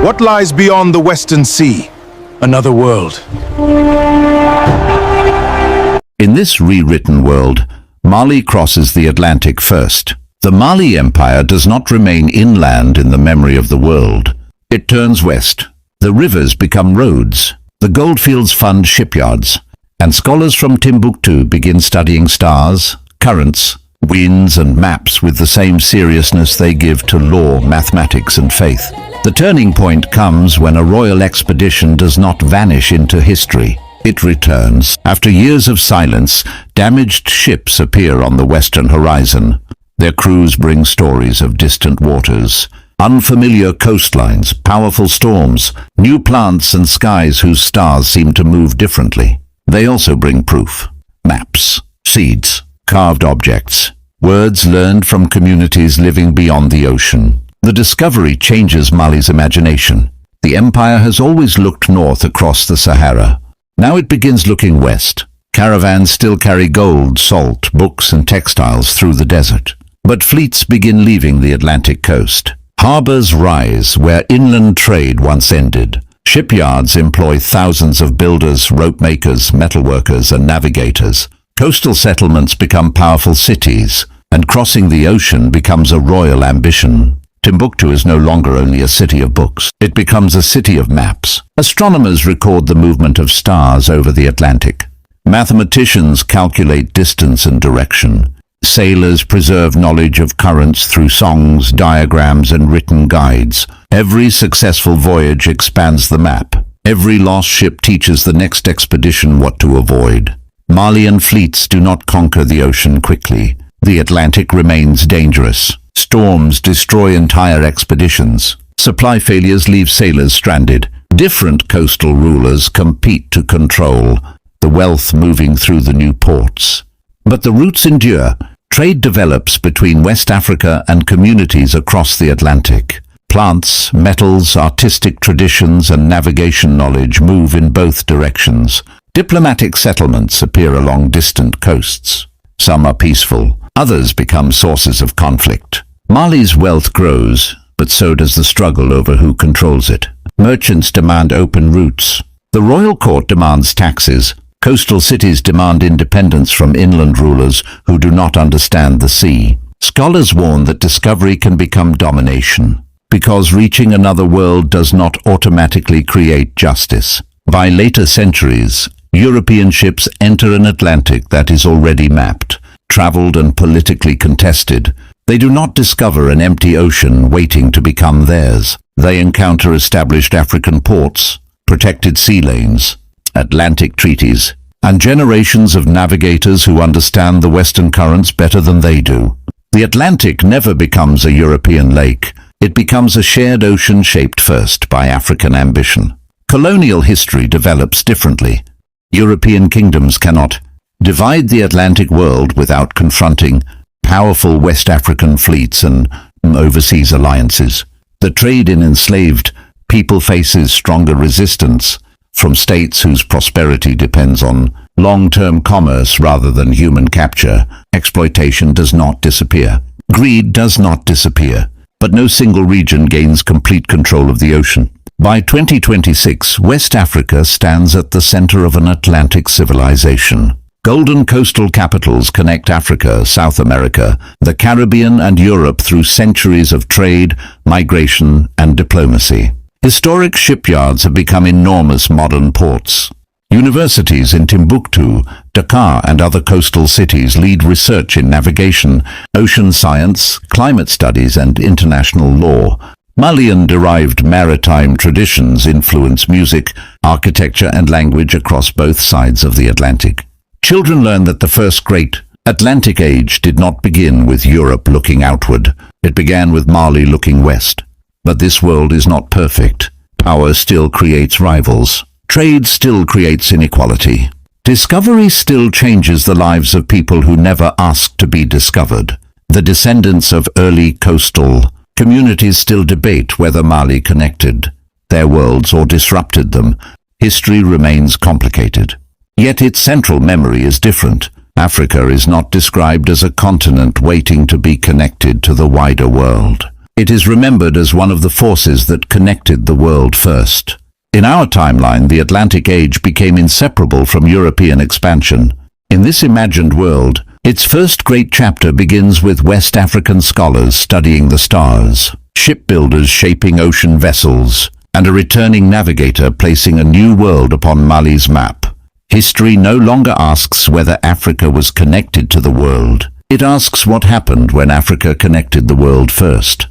What lies beyond the Western Sea? Another world. In this rewritten world, Mali crosses the Atlantic first. The Mali Empire does not remain inland in the memory of the world. It turns west. The rivers become roads. The goldfields fund shipyards. And scholars from Timbuktu begin studying stars, currents, winds and maps with the same seriousness they give to law, mathematics and faith. The turning point comes when a royal expedition does not vanish into history. It returns. After years of silence, damaged ships appear on the western horizon. Their crews bring stories of distant waters, unfamiliar coastlines, powerful storms, new plants and skies whose stars seem to move differently. They also bring proof. Maps, seeds, carved objects, words learned from communities living beyond the ocean. The discovery changes Mali's imagination. The empire has always looked north across the Sahara. Now it begins looking west. Caravans still carry gold, salt, books and textiles through the desert. But fleets begin leaving the Atlantic coast. Harbors rise where inland trade once ended. Shipyards employ thousands of builders, rope makers, metalworkers and navigators. Coastal settlements become powerful cities, and crossing the ocean becomes a royal ambition. Timbuktu is no longer only a city of books. It becomes a city of maps. Astronomers record the movement of stars over the Atlantic. Mathematicians calculate distance and direction. Sailors preserve knowledge of currents through songs, diagrams and written guides. Every successful voyage expands the map. Every lost ship teaches the next expedition what to avoid. Malian fleets do not conquer the ocean quickly. The Atlantic remains dangerous. Storms destroy entire expeditions. Supply failures leave sailors stranded. Different coastal rulers compete to control the wealth moving through the new ports. But the routes endure. Trade develops between West Africa and communities across the Atlantic. Plants, metals, artistic traditions and navigation knowledge move in both directions. Diplomatic settlements appear along distant coasts. Some are peaceful, others become sources of conflict. Mali's wealth grows, but so does the struggle over who controls it. Merchants demand open routes. The royal court demands taxes. Coastal cities demand independence from inland rulers who do not understand the sea. Scholars warn that discovery can become domination, because reaching another world does not automatically create justice. By later centuries, European ships enter an Atlantic that is already mapped, traveled and politically contested. They do not discover an empty ocean waiting to become theirs. They encounter established African ports, protected sea lanes, Atlantic treaties, and generations of navigators who understand the Western currents better than they do. The Atlantic never becomes a European lake. It becomes a shared ocean shaped first by African ambition. Colonial history develops differently. European kingdoms cannot divide the Atlantic world without confronting powerful West African fleets and overseas alliances. The trade in enslaved people faces stronger resistance from states whose prosperity depends on long-term commerce rather than human capture. Exploitation does not disappear. Greed does not disappear. But no single region gains complete control of the ocean. By 2026, West Africa stands at the center of an Atlantic civilization. Golden coastal capitals connect Africa, South America, the Caribbean and Europe through centuries of trade, migration and diplomacy. Historic shipyards have become enormous modern ports. Universities in Timbuktu, Dakar and other coastal cities lead research in navigation, ocean science, climate studies and international law. Malian-derived maritime traditions influence music, architecture and language across both sides of the Atlantic. Children learn that the first great Atlantic age did not begin with Europe looking outward. It began with Mali looking west. But this world is not perfect. Power still creates rivals. Trade still creates inequality. Discovery still changes the lives of people who never asked to be discovered. The descendants of early coastal communities still debate whether Mali connected their worlds or disrupted them. History remains complicated. Yet its central memory is different. Africa is not described as a continent waiting to be connected to the wider world. It is remembered as one of the forces that connected the world first. In our timeline, the Atlantic Age became inseparable from European expansion. In this imagined world, its first great chapter begins with West African scholars studying the stars, shipbuilders shaping ocean vessels, and a returning navigator placing a new world upon Mali's map. History no longer asks whether Africa was connected to the world. It asks what happened when Africa connected the world first.